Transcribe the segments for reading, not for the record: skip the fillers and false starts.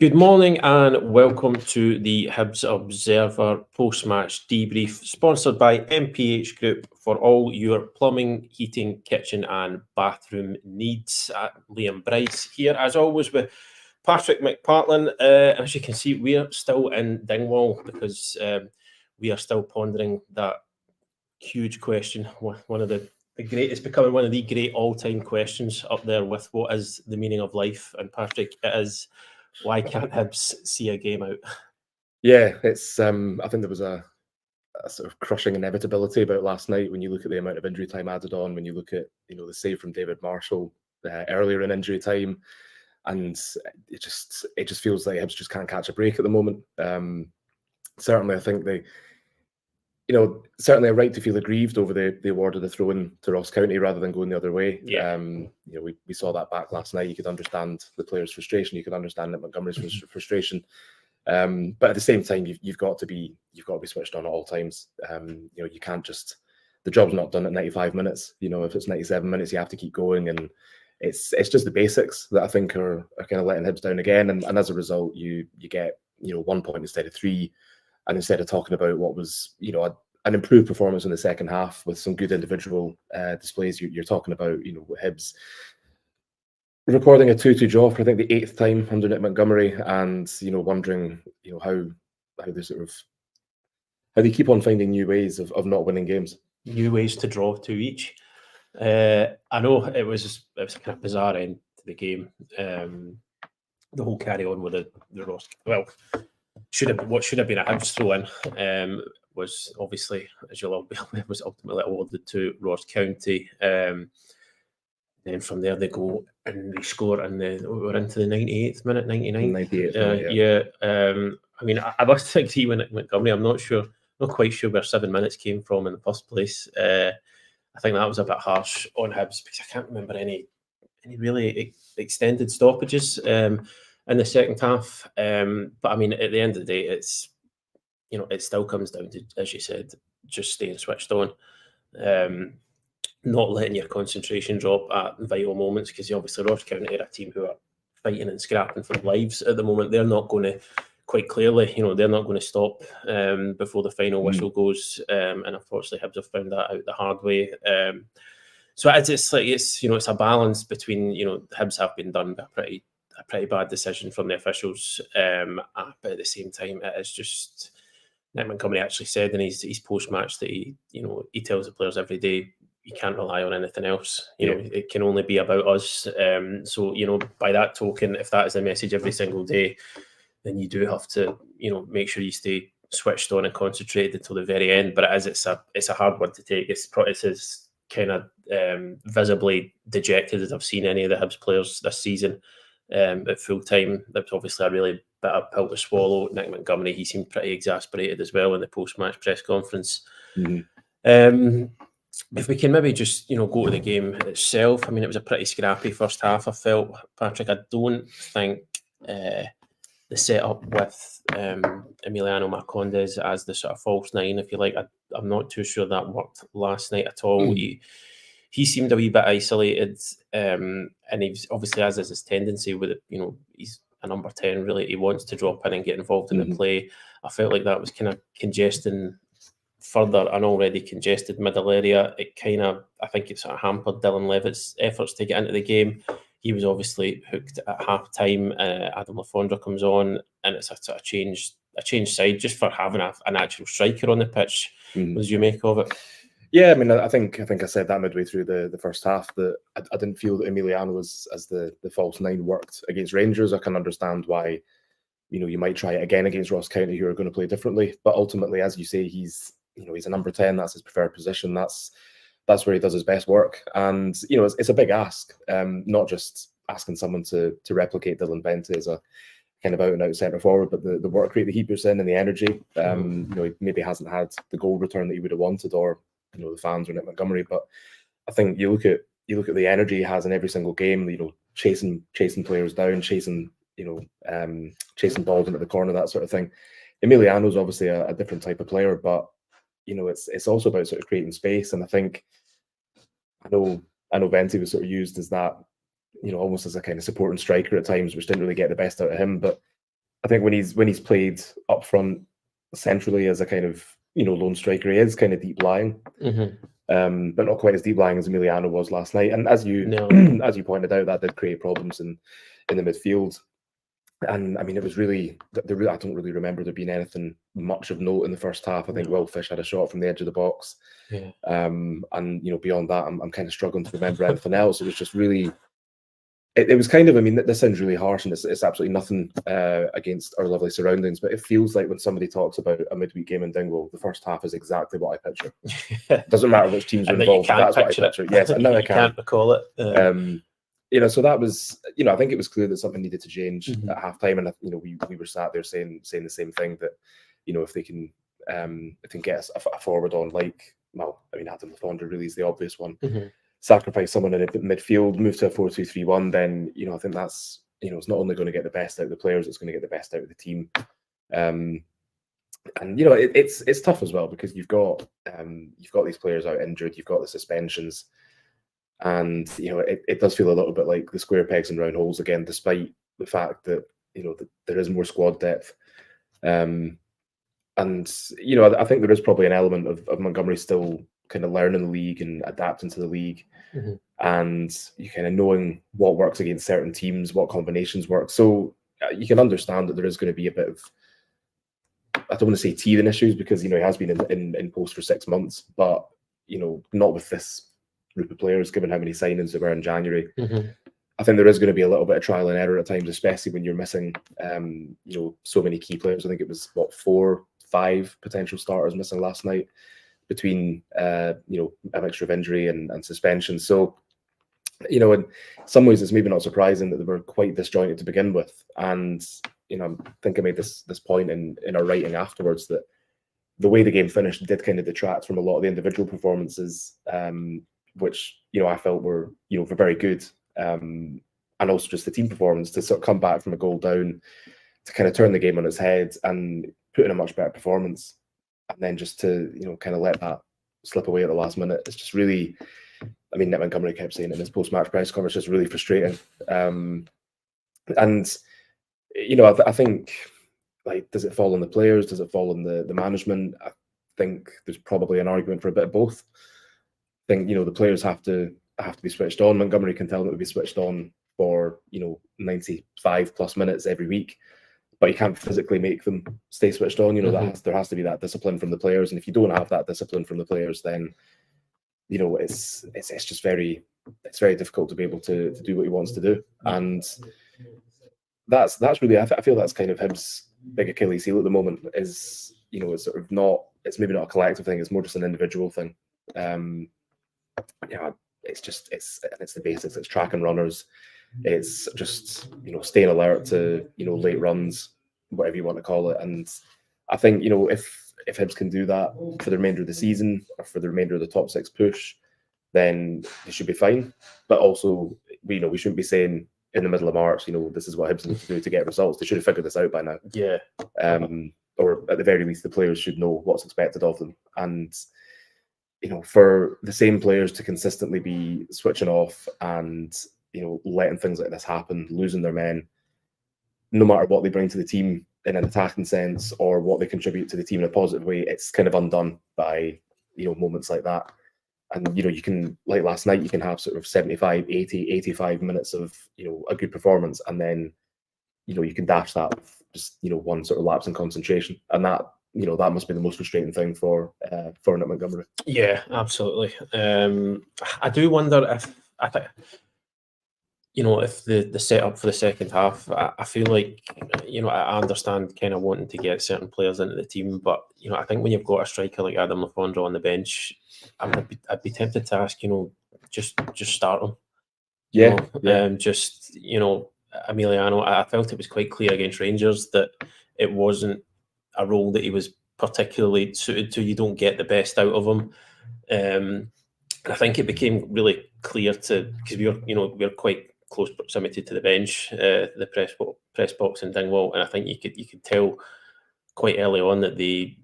Good morning and welcome to the Hibs Observer post-match debrief, sponsored by MPH Group for all your plumbing, heating, kitchen and bathroom needs. Liam Bryce here, as always, with Patrick McPartlin. As you can see, we are still in Dingwall because we are still pondering that huge question. One of the great, it's becoming one of the great all-time questions up there with what is the meaning of life. And Patrick, it is, why can't Hibs see a game out? Yeah, it's. I think there was a sort of crushing inevitability about last night when you look at the amount of injury time added on. When you look at the save from David Marshall earlier in injury time, and it just feels like Hibs just can't catch a break at the moment. Certainly, I think they. Certainly a right to feel aggrieved over the award of the throw-in to Ross County rather than going the other way. Yeah. We saw that back last night. You could understand the players' frustration. You could understand Nick Montgomery's frustration. But at the same time, you've got to be switched on at all times. You can't just, the job's not done at 95 minutes. If it's 97 minutes, you have to keep going, and it's just the basics that I think are kind of letting Hibs down again. And as a result, you get 1 point instead of 3. And instead of talking about what was, an improved performance in the second half with some good individual displays, you're talking about, Hibs recording a 2-2 draw for I think the 8th time under Nick Montgomery, and wondering, how they keep on finding new ways of not winning games. New ways to draw 2 each. I know it was a kind of bizarre end to the game. The whole carry on with the Ross. Well, what should have been a Hibs throw-in was obviously, as you'll all be aware, was ultimately awarded to Ross County. Then from there they go and they score, and we're into the 98th minute, 99th. 98th, yeah. I mean, I must agree with Montgomery. I'm not quite sure where 7 minutes came from in the first place. I think that was a bit harsh on Hibs because I can't remember any really extended stoppages in the second half. But I mean, at the end of the day, it's it still comes down to, as you said, just staying switched on. Not letting your concentration drop at vital moments, because obviously Ross County are a team who are fighting and scrapping for lives at the moment. They're not going to, quite clearly, they're not going to stop before the final whistle goes. And unfortunately, Hibs have found that out the hard way. So it's a balance between, Hibs have been done by a pretty bad decision from the officials, but at the same time, it is just, Nick Montgomery actually said in his post-match that he tells the players every day, you can't rely on anything else. It can only be about us. So, by that token, if that is the message every single day, then you do have to, make sure you stay switched on and concentrated until the very end. But it's a hard one to take. It's as kind of visibly dejected as I've seen any of the Hibs players this season at full time. That's obviously a really bitter pill to swallow. Nick Montgomery, he seemed pretty exasperated as well in the post-match press conference. If we can maybe just, go to the game itself. I mean, it was a pretty scrappy first half, I felt, Patrick. I don't think the setup with Emiliano Marcondes as the sort of false 9, if you like, I'm not too sure that worked last night at all. He seemed a wee bit isolated, and he's obviously, as is his tendency with it, he's a number 10, really. He wants to drop in and get involved in the play. I felt like that was kind of congesting further an already congested middle area. I think it sort of hampered Dylan Levitt's efforts to get into the game. He was obviously hooked at half time. Adam Lafondra comes on, and it's a sort of changed side just for having an actual striker on the pitch. What did you make of it? Yeah, I mean, I think I said that midway through the first half that I didn't feel that Emiliano as the false 9 worked against Rangers. I can understand why, you might try it again against Ross County, who are going to play differently. But ultimately, as you say, he's a number 10. That's his preferred position. That's where he does his best work. And it's a big ask. Not just asking someone to replicate Dylan Bente as a kind of out and out centre forward, but the work rate that he puts in and the energy. He maybe hasn't had the goal return that he would have wanted, or the fans or Nick Montgomery. But I think you look at the energy he has in every single game. Chasing players down, chasing balls into the corner, that sort of thing. Emiliano's obviously a different type of player, but it's also about sort of creating space. And I think I know Venti was sort of used as that, almost as a kind of supporting striker at times, which didn't really get the best out of him. But I think when he's played up front centrally as a kind of lone striker, he is kind of deep lying, but not quite as deep lying as Emiliano was last night. And as you as you pointed out, that did create problems in the midfield. And I mean, it was really, I don't really remember there being anything much of note in the first half. I think Will Fish had a shot from the edge of the box. Yeah. And beyond that, I'm kind of struggling to remember anything else. It was just really, it was kind of, I mean, this sounds really harsh, and it's absolutely nothing against our lovely surroundings, but it feels like when somebody talks about a midweek game in Dingwall, the first half is exactly what I picture. It doesn't matter which teams are involved. That's what I picture. Yes, and now I can't recall it. So that was, I think it was clear that something needed to change at halftime, and we were sat there saying the same thing, that if they can get a forward on, like, well, I mean, Adam Lafondra really is the obvious one. Sacrifice someone in midfield, move to a 4-2-3-1, then I think that's it's not only going to get the best out of the players, it's going to get the best out of the team. And it's tough as well, because you've got these players out injured, you've got the suspensions. And it does feel a little bit like the square pegs and round holes again, despite the fact that that there is more squad depth. And I think there is probably an element of Montgomery still kind of learning the league and adapting to the league, and you kind of knowing what works against certain teams, what combinations work. So you can understand that there is going to be a bit of, I don't want to say teething issues, because he has been in post for 6 months, but not with this group of players, given how many signings there were in January. I think there is going to be a little bit of trial and error at times, especially when you're missing so many key players. I think it was 4-5 potential starters missing last night, between a mixture of injury and suspension. So in some ways it's maybe not surprising that they were quite disjointed to begin with. And I think I made this point in our writing afterwards, that the way the game finished did kind of detract from a lot of the individual performances, which I felt were very good, and also just the team performance to sort of come back from a goal down, to kind of turn the game on its head and put in a much better performance, and then just to kind of let that slip away at the last minute. It's just really, I mean, Nick Montgomery kept saying in his post-match press conference, just really frustrating. And I think, like, does it fall on the players? Does it fall on the management? I think there's probably an argument for a bit of both. I think the players have to be switched on. Montgomery can tell them to be switched on for 95 plus minutes every week, but you can't physically make them stay switched on. There has to be that discipline from the players, and if you don't have that discipline from the players, then it's just very difficult to be able to do what he wants to do. And that's really, I feel that's kind of Hibs' big Achilles heel at the moment. Is it's sort of not, it's maybe not a collective thing, it's more just an individual thing. It's the basics. It's tracking runners. It's just staying alert to late runs, whatever you want to call it. And I think if Hibs can do that for the remainder of the season, or for the remainder of the top 6 push, then they should be fine. But also, we shouldn't be saying in the middle of March, this is what Hibs need to do to get results. They should have figured this out by now. Yeah. Or at the very least, the players should know what's expected of them. And for the same players to consistently be switching off and letting things like this happen, losing their men, no matter what they bring to the team in an attacking sense or what they contribute to the team in a positive way, it's kind of undone by moments like that. And you can, like last night, you can have sort of 75, 80, 85 minutes of a good performance, and then you can dash that with just one sort of lapse in concentration, and that that must be the most frustrating thing for Nick Montgomery. Yeah, absolutely. I do wonder if if the setup for the second half, I feel like I understand kind of wanting to get certain players into the team, but I think when you've got a striker like Adam Lafondra on the bench, I'd be tempted to ask just start him. Just Emiliano, I felt it was quite clear against Rangers that it wasn't a role that he was particularly suited to. You don't get the best out of him. I think it became really clear because we're quite close proximity to the bench, the press box in Dingwall, and I think you could tell quite early on that they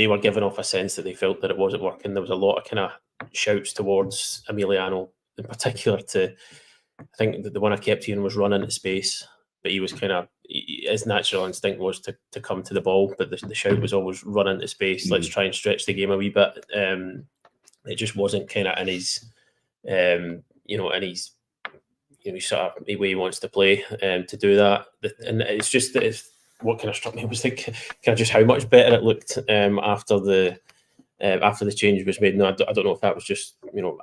were giving off a sense that they felt that it wasn't working. There was a lot of kind of shouts towards Emiliano in particular. I think the one I kept hearing was run into space, but he was kind of his natural instinct was to come to the ball, but the shout was always run into space. Let's try and stretch the game a wee bit. It just wasn't kind of in his, in his, sort of the way he wants to play to do that. And it's just that what kind of struck me was like kind of just how much better it looked after the change was made. No, I don't know if that was just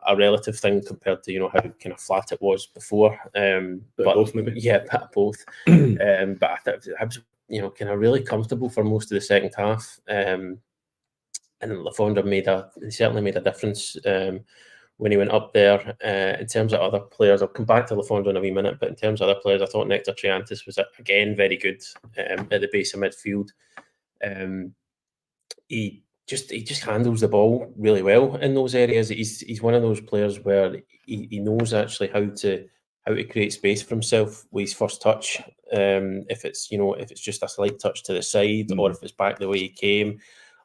a relative thing compared to how kind of flat it was before. But both maybe. Yeah, both. But I thought I was kind of really comfortable for most of the second half. And Lafondra certainly made a difference when he went up there. In terms of other players, I'll come back to Lafondra in a wee minute, but in terms of other players, I thought Nectar Triantis was again very good at the base of midfield. He just handles the ball really well in those areas. He's one of those players where he knows actually how to create space for himself with his first touch. If it's just a slight touch to the side, or if it's back the way he came,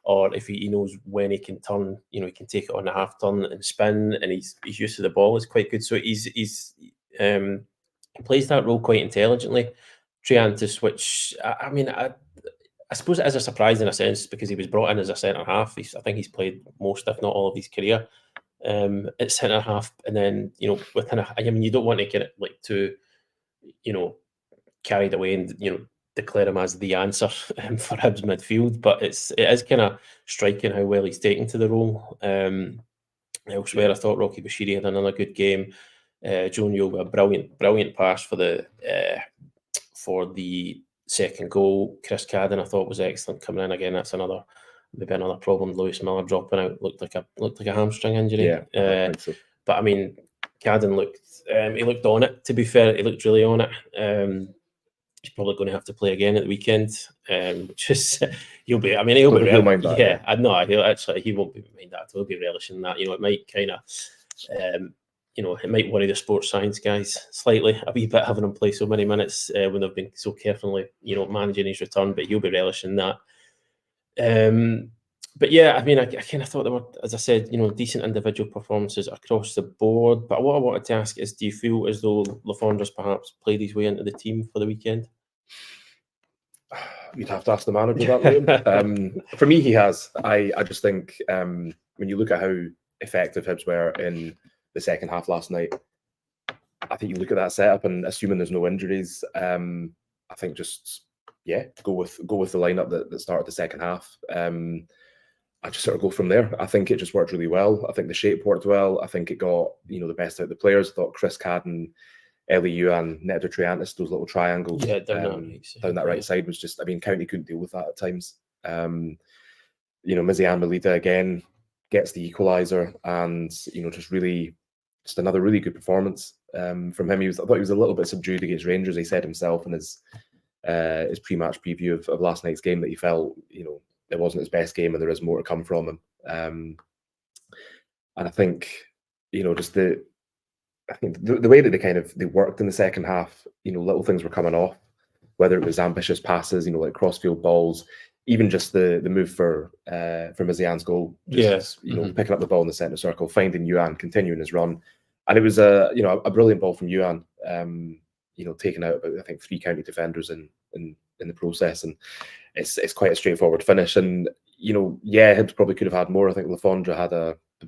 or if he knows when he can turn, he can take it on the half turn and spin, and his use of the ball is quite good. So he plays that role quite intelligently. Triantis, which I suppose it is a surprise in a sense because he was brought in as a centre half. I think he's played most, if not all, of his career at centre half, and then you don't want to get it like too carried away and declare him as the answer for Hibs midfield, but it is kind of striking how well he's taken to the role. Elsewhere, I thought Rocky Bashiri had another good game. Joan Yoga, brilliant pass for the second goal. Chris Cadden, I thought, was excellent coming in again. That's maybe another problem. Lewis Miller dropping out looked like a hamstring injury. Yeah, I think so. But I mean, Cadden looked on it. To be fair, he looked really on it. He's probably going to have to play again at the weekend, which is he'll be mind that, yeah. I know he won't be mind that. He'll be relishing that. It might kind of it might worry the sports science guys slightly a wee bit having him play so many minutes when they've been so carefully managing his return, but he'll be relishing that. But yeah, I mean, I kind of thought there were, as I said, decent individual performances across the board. But what I wanted to ask is, do you feel as though Lafondra's perhaps played his way into the team for the weekend? You'd have to ask the manager that, Liam. For me, he has. I just think when you look at how effective Hibs were in the second half last night, I think you look at that setup and assuming there's no injuries, I think just go with the lineup that started the second half. I just sort of go from there. I think it just worked really well. I think the shape worked well. I think it got the best out of the players. I thought Chris Cadden, Eliu and Nectar Triantis, those little triangles down that right side was just, County couldn't deal with that at times. Mizian Melita again gets the equaliser, and just another really good performance from him. I thought he was a little bit subdued against Rangers. He said himself in his pre-match preview of last night's game that he felt it wasn't his best game and there is more to come from him. And I think just the way that they worked in the second half, little things were coming off, whether it was ambitious passes, like crossfield balls, even just the move for Mizian's goal, picking up the ball in the centre circle, finding Yuan, continuing his run, and it was a brilliant ball from Yuan, taking out about, I think, 3 County defenders in the process, and it's quite a straightforward finish. And Hibs probably could have had more. I think Lafondra had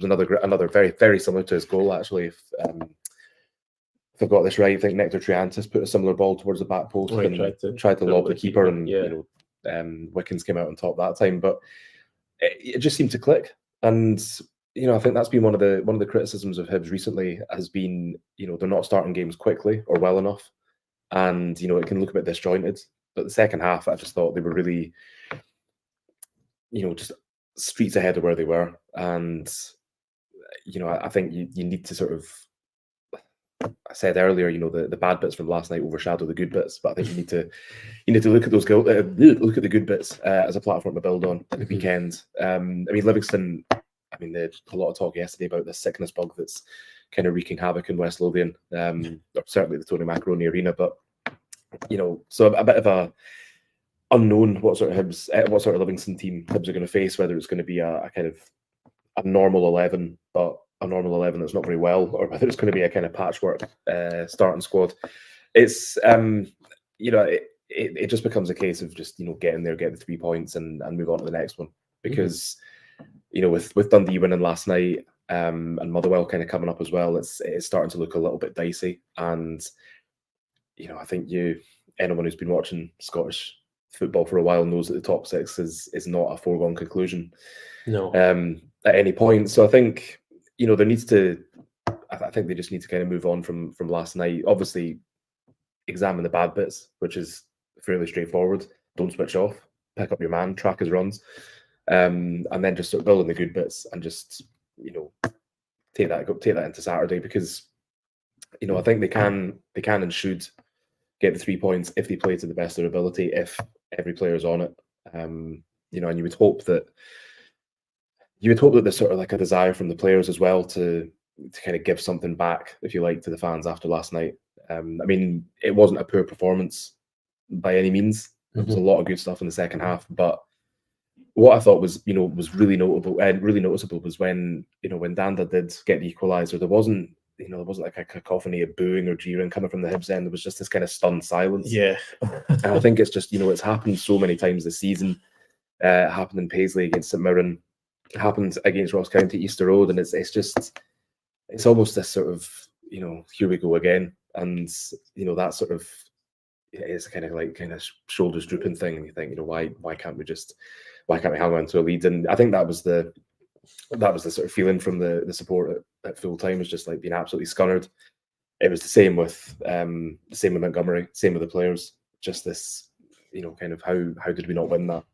another very, very similar to his goal actually. If I've got this right, I think Nectar Triantis put a similar ball towards the back post and tried to lob the keeper, and Wickens came out on top that time. But it just seemed to click, and I think that's been one of the criticisms of Hibs recently has been they're not starting games quickly or well enough, and it can look a bit disjointed. But the second half, I just thought they were really just streets ahead of where they were, and I think you need to sort of, I said earlier, the bad bits from last night overshadow the good bits, but I think you need to look at those look at the good bits as a platform to build on at the weekend. Livingston, they had a lot of talk yesterday about the sickness bug that's kind of wreaking havoc in West Lothian, or certainly the Tony Macaroni Arena. But so a bit of a unknown what sort of Livingston team Hibs are going to face, whether it's going to be a kind of a normal 11, but a normal 11 that's not very well, or whether it's going to be a kind of patchwork starting squad. It's it just becomes a case of just, getting there, get the 3 points and move on to the next one. Because, with Dundee winning last night, and Motherwell kind of coming up as well, it's starting to look a little bit dicey. And, I think anyone who's been watching Scottish football for a while knows that the top 6 is not a foregone conclusion. No. At any point. So I think, there needs to, I think they just need to kind of move on from last night. Obviously, examine the bad bits, which is fairly straightforward. Don't switch off, pick up your man, track his runs, and then just start building the good bits and just, take that into Saturday, because, I think they can and should get the 3 points if they play to the best of their ability, if every player's on it. And you would hope that there's sort of like a desire from the players as well to kind of give something back, if you like, to the fans after last night. I mean, it wasn't a poor performance by any means. There was a lot of good stuff in the second half, but what I thought was, was really notable and really noticeable was when Danda did get the equaliser, there wasn't like a cacophony of booing or jeering coming from the Hibs end. There was just this kind of stunned silence. Yeah. And I think it's just, it's happened so many times this season. It happened in Paisley against St Mirren. It happened against Ross County, Easter Road. And it's almost this sort of, here we go again. And, that sort of is kind of shoulders drooping thing. And you think, why can't we hang on to a lead? And I think that was the sort of feeling from the support at full time, was just like being absolutely scunnered. It was the same with Montgomery, same with the players. Just this, kind of how did we not win that?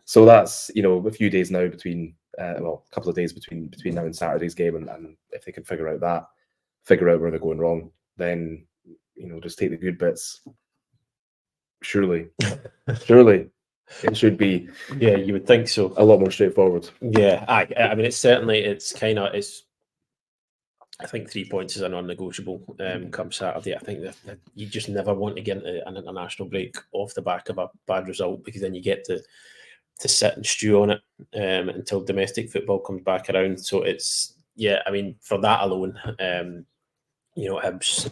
So that's a few days now between a couple of days between now and Saturday's game, and if they can figure out where they're going wrong, then just take the good bits. Surely it should be. Yeah, you would think so. A lot more straightforward. Yeah, I mean, I think 3 points is a non-negotiable come Saturday. I think that you just never want to get into an international break off the back of a bad result, because then you get to sit and stew on it until domestic football comes back around. So it's, I mean, for that alone, Hibs,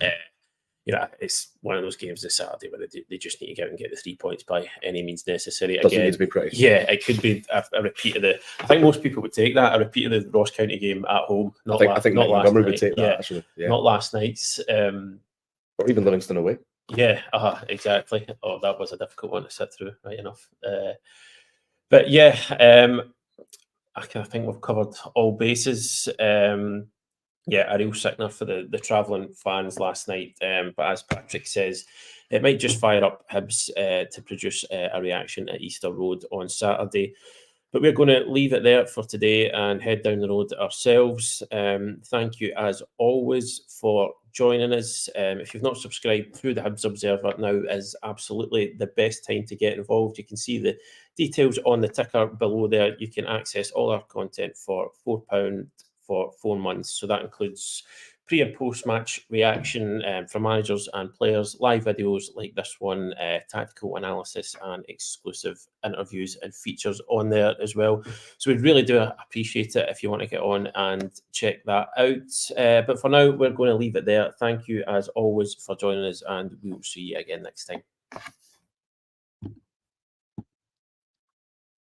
it's one of those games this Saturday where they just need to get out and get the 3 points by any means necessary. Doesn't need to be pretty. Yeah, it could be a repeat of I think most people would take that, a repeat of the Ross County game at home. I think Montgomery would take that, actually. Yeah. Not last night's. Or even Livingston away. Yeah, exactly. Oh, that was a difficult one to sit through, right enough. But yeah, I think we've covered all bases. A real sickener for the travelling fans last night. But as Patrick says, it might just fire up Hibs to produce a reaction at Easter Road on Saturday. But we're going to leave it there for today and head down the road ourselves. Thank you, as always, for joining us. If you've not subscribed through the Hibs Observer, now is absolutely the best time to get involved. You can see the details on the ticker below there. You can access all our content for £4 for 4 months. So that includes pre and post match reaction from managers and players, live videos like this one, tactical analysis, and exclusive interviews and features on there as well. So we really do appreciate it if you want to get on and check that out. But for now, we're going to leave it there. Thank you as always for joining us, and we will see you again next time.